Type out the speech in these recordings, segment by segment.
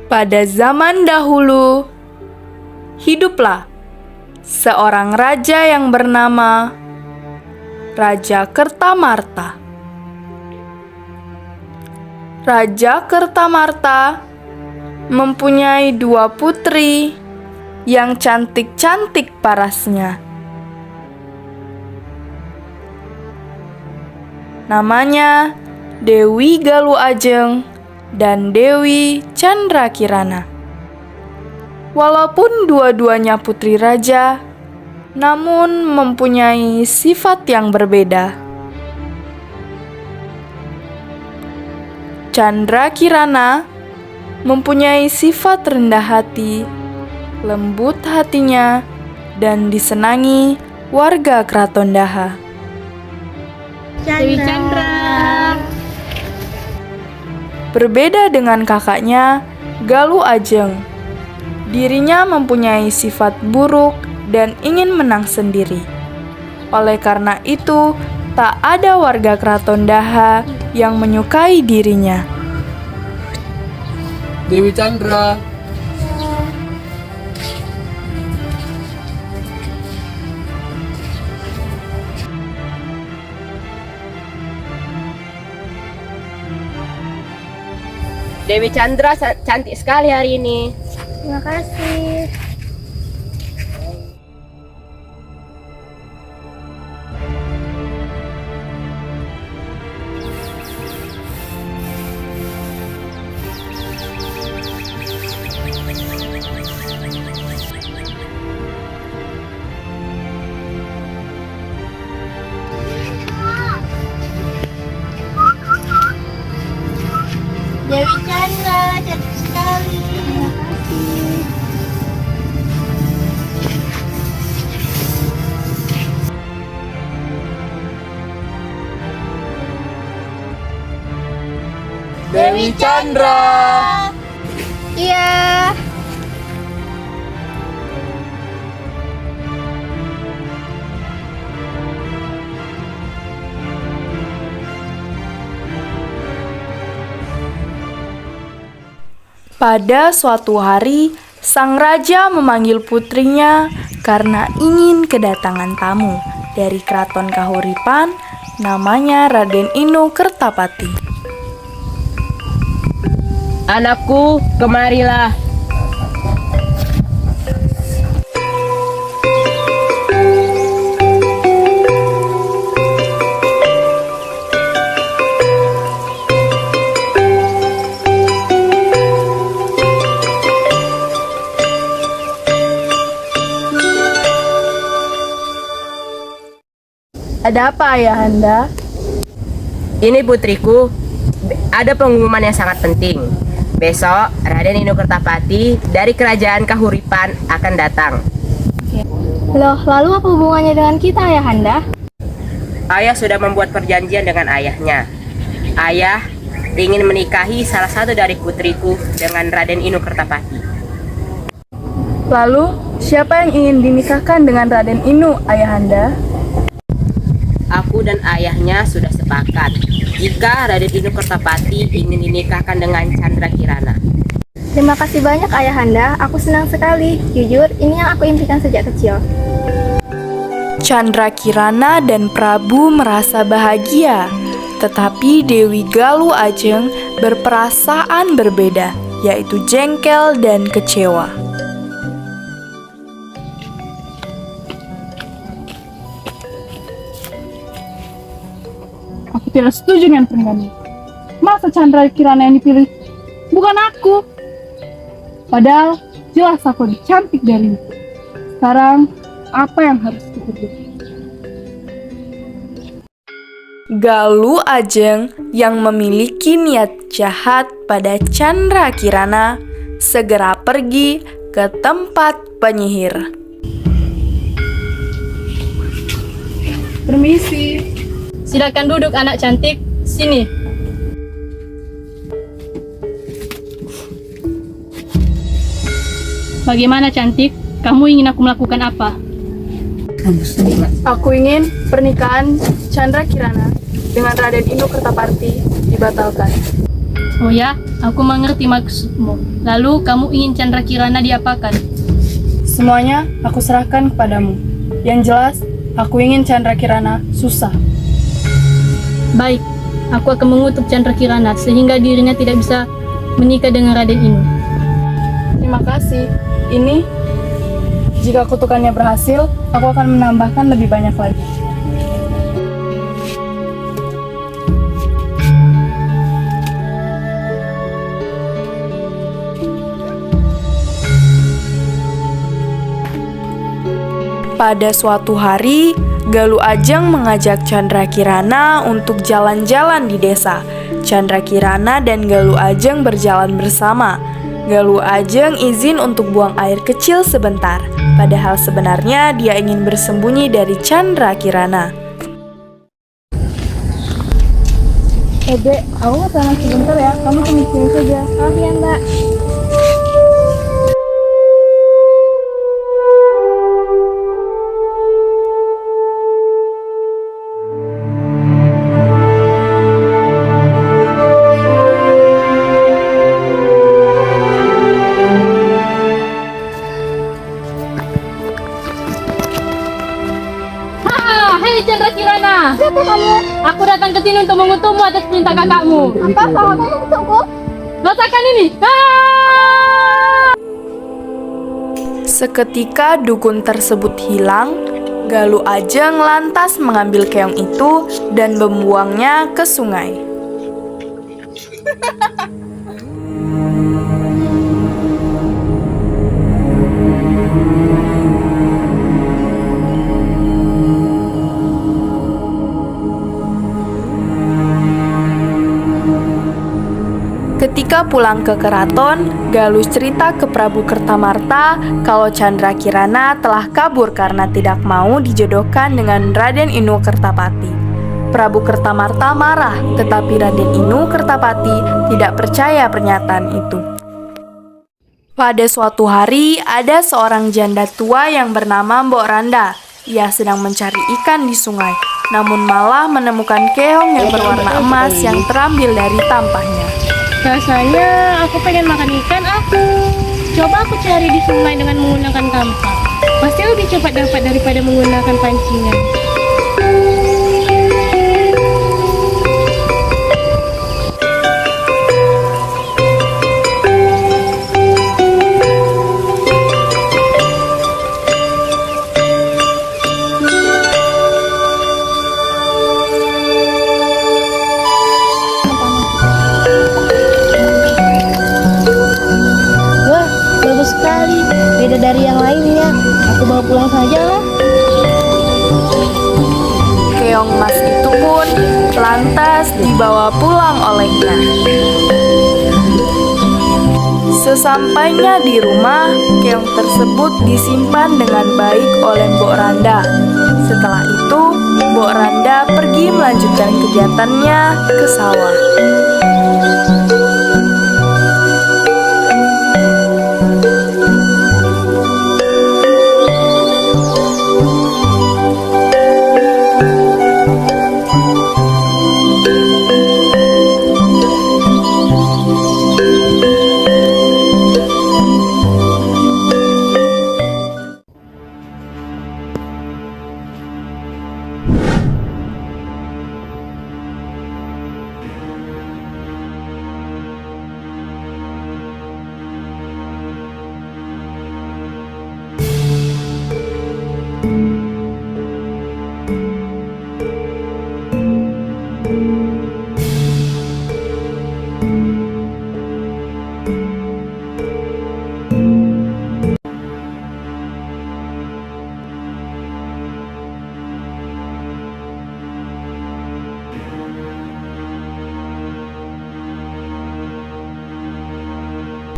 Pada zaman dahulu, hiduplah seorang raja yang bernama Raja Kertamarta. Raja Kertamarta mempunyai 2 putri yang cantik-cantik parasnya. Namanya Dewi Galuh Ajeng dan Dewi Candrakirana. Walaupun dua-duanya putri raja, namun mempunyai sifat yang berbeda. Candrakirana mempunyai sifat rendah hati, lembut hatinya, dan disenangi warga Keraton Daha. Dewi Chandra. Berbeda dengan kakaknya, Galuh Ajeng. Dirinya mempunyai sifat buruk dan ingin menang sendiri. Oleh karena itu, tak ada warga Keraton Daha yang menyukai dirinya. Dewi Chandra. Dewi Chandra cantik sekali hari ini. Terima kasih. Dewi Chandra, cantik sekali. Terima kasih. Dewi Chandra. Iya. Pada suatu hari, sang raja memanggil putrinya karena ingin kedatangan tamu dari Keraton Kahuripan, namanya Raden Inu Kertapati. Anakku, kemarilah. Ada apa, Ayahanda? Ini putriku, ada pengumuman yang sangat penting. Besok Raden Inu Kertapati dari Kerajaan Kahuripan akan datang. Loh, lalu apa hubungannya dengan kita, Ayahanda? Ayah sudah membuat perjanjian dengan ayahnya. Ayah ingin menikahi salah satu dari putriku dengan Raden Inu Kertapati. Lalu, siapa yang ingin dinikahkan dengan Raden Inu, Ayahanda? Aku dan ayahnya sudah sepakat jika Raden Inu Kertapati ingin dinikahkan dengan Candrakirana. Terima kasih banyak, Ayahanda. Aku senang sekali. Jujur, ini yang aku impikan sejak kecil. Candrakirana dan Prabu merasa bahagia, tetapi Dewi Galuh Ajeng berperasaan berbeda, yaitu jengkel dan kecewa. Aku tidak setuju dengan pernikahan ini. Masa Candrakirana yang dipilih? Bukan aku. Padahal jelas aku lebih cantik dari itu. Sekarang, apa yang harus dikerjakan? Galuh Ajeng yang memiliki niat jahat pada Candrakirana segera pergi ke tempat penyihir. Permisi. Silakan duduk anak cantik, sini. Bagaimana cantik? Kamu ingin aku melakukan apa? Aku ingin pernikahan Candrakirana dengan Raden Inu Kertapati dibatalkan. Oh ya, aku mengerti maksudmu. Lalu kamu ingin Chandra Kirana diapakan? Semuanya aku serahkan kepadamu. Yang jelas, aku ingin Chandra Kirana susah. Baik, aku akan mengutuk Chandra Kirana sehingga dirinya tidak bisa menikah dengan Raden Inu. Terima kasih. Ini, jika kutukannya berhasil, aku akan menambahkan lebih banyak lagi. Pada suatu hari, Galuh Ajeng mengajak Chandra Kirana untuk jalan-jalan di desa. Chandra Kirana dan Galuh Ajeng berjalan bersama. Galuh Ajeng izin untuk buang air kecil sebentar, padahal sebenarnya dia ingin bersembunyi dari Chandra Kirana. Dek, aku mau tanam sebentar ya, kamu tunggu sini saja. Maaf ya Mbak. Hei Chandra Kirana, Siapa kamu? aku datang ke sini untuk mengutukmu atas perintah kakakmu. Apa kau mau untukku? Rasakan ini. Ah! Seketika dukun tersebut hilang, Galuh Ajeng lantas mengambil keong itu dan membuangnya ke sungai. Ketika pulang ke keraton, Galuh cerita ke Prabu Kertamarta kalau Chandra Kirana telah kabur karena tidak mau dijodohkan dengan Raden Inu Kertapati. Prabu Kertamarta marah, tetapi Raden Inu Kertapati tidak percaya pernyataan itu. Pada suatu hari, ada seorang janda tua yang bernama Mbok Randa. Ia sedang mencari ikan di sungai, namun malah menemukan keong yang berwarna emas yang terambil dari tampahnya. Rasanya aku pengen makan ikan Coba aku cari di sungai dengan menggunakan kampak. Pasti lebih cepat dapat daripada menggunakan pancingan. Bagus sekali, beda dari yang lainnya. Aku bawa pulang saja lah. Keong emas itu pun lantas dibawa pulang olehnya. Sesampainya di rumah, keong tersebut disimpan dengan baik oleh Mbok Randa. Setelah itu, Mbok Randa pergi melanjutkan kegiatannya ke sawah.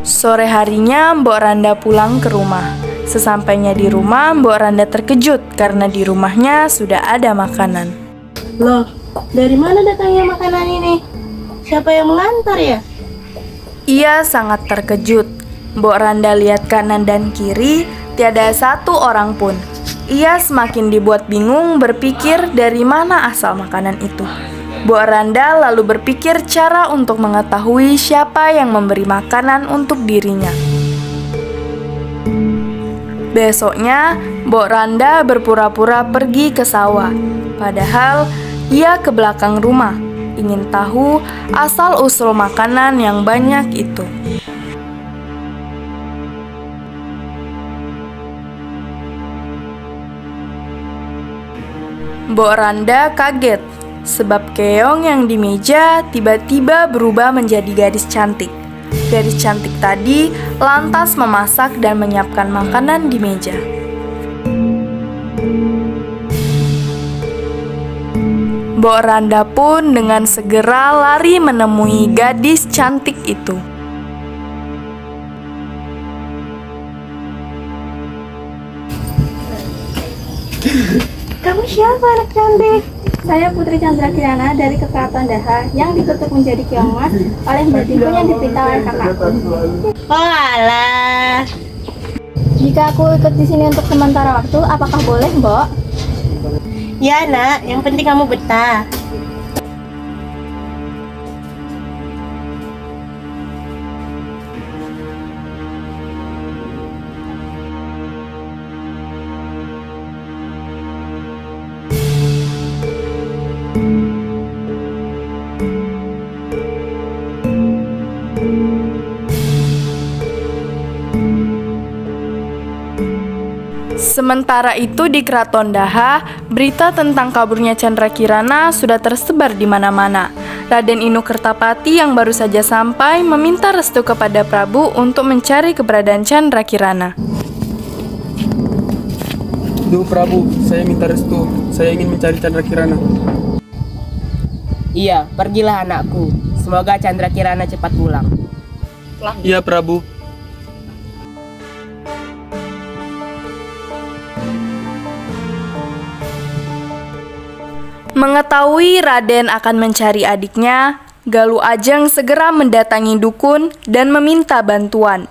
Sore harinya Mbok Randa pulang ke rumah. Sesampainya di rumah, Mbok Randa terkejut karena di rumahnya sudah ada makanan. Loh, dari mana datangnya makanan ini? Siapa yang mengantar ya? Ia sangat terkejut. Mbok Randa lihat kanan dan kiri, tiada satu orang pun. Ia semakin dibuat bingung berpikir dari mana asal makanan itu. Mbok Randa lalu berpikir cara untuk mengetahui siapa yang memberi makanan untuk dirinya. Besoknya, Mbok Randa berpura-pura pergi ke sawah. Padahal, ia ke belakang rumah, ingin tahu asal-usul makanan yang banyak itu. Mbok Randa kaget, sebab keong yang di meja tiba-tiba berubah menjadi gadis cantik. Gadis cantik tadi lantas memasak dan menyiapkan makanan di meja. Mbok Randa pun dengan segera lari menemui gadis cantik itu. Kamu siapa anak cantik? Saya Putri Chandra Kirana dari Keraton Daha yang dikutuk menjadi keong emas oleh Mbak Dikun yang diperintah oleh kakakku. Oh alah. Jika aku ikut di sini untuk sementara waktu, apakah boleh, Mbok? Ya nak, yang penting kamu betah. Sementara itu di Keraton Daha, berita tentang kaburnya Chandra Kirana sudah tersebar di mana-mana. Raden Inu Kertapati yang baru saja sampai meminta restu kepada Prabu untuk mencari keberadaan Chandra Kirana. Duh Prabu, saya minta restu. Saya ingin mencari Chandra Kirana. Iya, pergilah anakku. Semoga Chandra Kirana cepat pulang. Iya Prabu. Mengetahui Raden akan mencari adiknya, Galuh Ajeng segera mendatangi dukun dan meminta bantuan.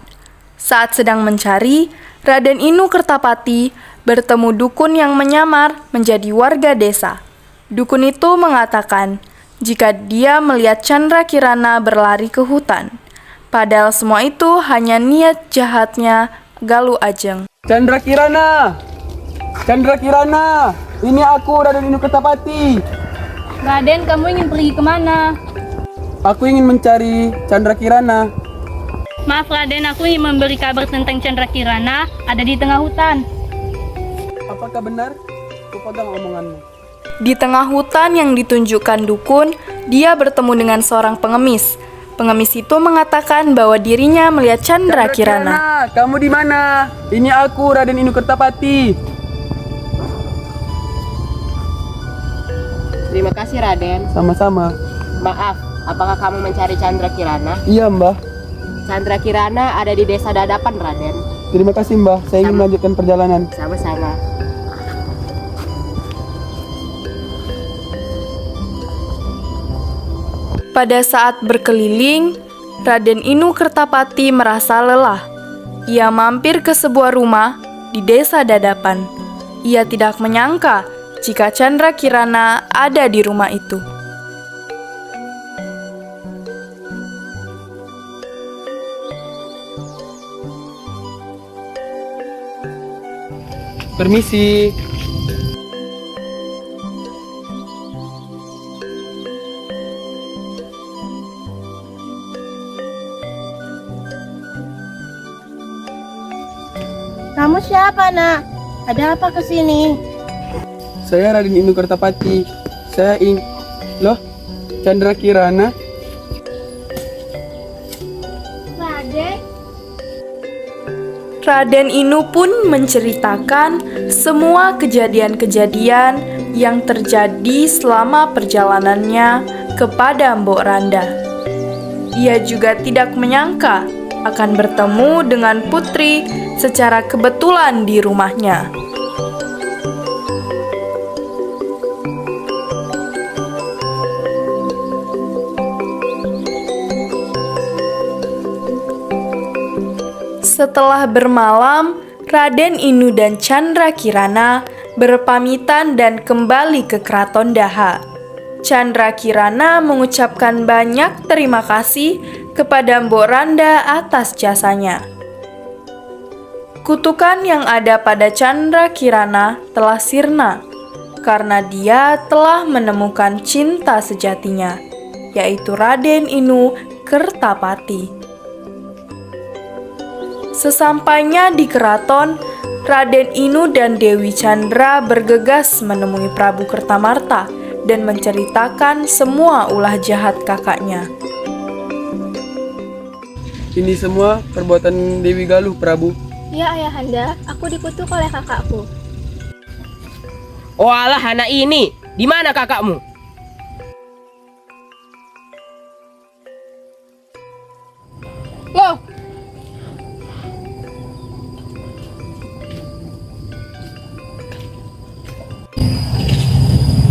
Saat sedang mencari, Raden Inu Kertapati bertemu dukun yang menyamar menjadi warga desa. Dukun itu mengatakan jika dia melihat Chandra Kirana berlari ke hutan. Padahal semua itu hanya niat jahatnya Galuh Ajeng. Chandra Kirana! Chandra Kirana! Ini aku, Raden Inu Kertapati. Raden, kamu ingin pergi kemana? Aku ingin mencari Chandra Kirana. Maaf Raden, aku ingin memberi kabar tentang Chandra Kirana ada di tengah hutan. Apakah benar? Kupegang omonganmu. Di tengah hutan yang ditunjukkan dukun, dia bertemu dengan seorang pengemis. Pengemis itu mengatakan bahwa dirinya melihat Chandra Kirana. Kamu di mana? Ini aku, Raden Inu Kertapati. Terima kasih Raden. Sama-sama. Maaf, apakah kamu mencari Chandra Kirana? Iya Mbah. Chandra Kirana ada di desa Dadapan, Raden. Terima kasih Mbah. Saya ingin melanjutkan perjalanan. Sama-sama. Pada saat berkeliling, Raden Inu Kertapati merasa lelah. Ia mampir ke sebuah rumah di desa Dadapan. Ia tidak menyangka jika Chandra Kirana ada di rumah itu. Permisi. Kamu siapa nak? Ada apa kesini? Saya Raden Inu Kertapati. Saya Loh, Chandra Kirana. Raden Inu pun menceritakan semua kejadian-kejadian yang terjadi selama perjalanannya kepada Mbok Randa. Ia juga tidak menyangka akan bertemu dengan putri secara kebetulan di rumahnya. Setelah bermalam, Raden Inu dan Chandra Kirana berpamitan dan kembali ke Keraton Daha. Chandra Kirana mengucapkan banyak terima kasih kepada Mbok Randa atas jasanya. Kutukan yang ada pada Chandra Kirana telah sirna karena dia telah menemukan cinta sejatinya, yaitu Raden Inu Kertapati. Sesampainya di keraton, Raden Inu dan Dewi Chandra bergegas menemui Prabu Kertamarta dan menceritakan semua ulah jahat kakaknya. Ini semua perbuatan Dewi Galuh, Prabu. Ya ayahanda, aku dikutuk oleh kakakku. Oh alah anak ini, di mana kakakmu? Loh,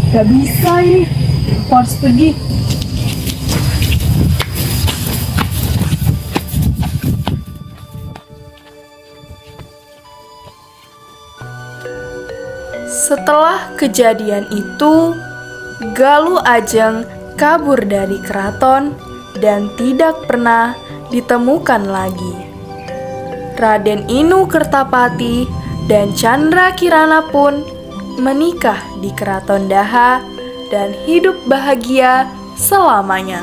gak bisa ini, aku harus pergi. Setelah kejadian itu, Galuh Ajeng kabur dari keraton dan tidak pernah ditemukan lagi. Raden Inu Kertapati dan Chandra Kirana pun menikah di Keraton Daha dan hidup bahagia selamanya.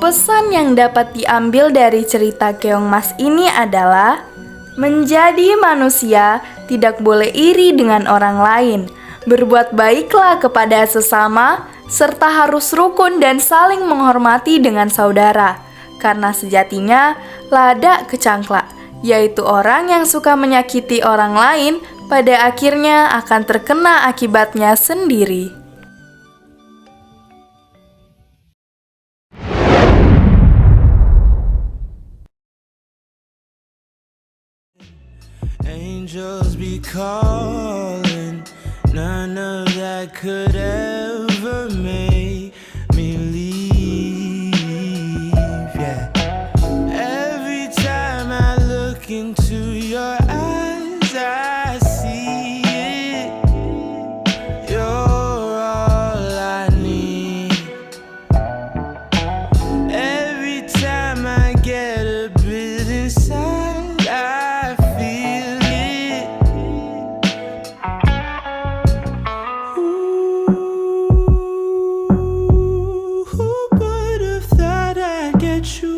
Pesan yang dapat diambil dari cerita Keong Mas ini adalah menjadi manusia tidak boleh iri dengan orang lain, berbuat baiklah kepada sesama, serta harus rukun dan saling menghormati dengan saudara, karena sejatinya lada kecangklak, yaitu orang yang suka menyakiti orang lain, pada akhirnya akan terkena akibatnya sendiri. Angels be calling, none of that could ever make me leave, yeah. Every time I look into your eyes, I see it. You're all I need. Every time I get a bit inside, I feel it. Ooh, who would have thought I'd get you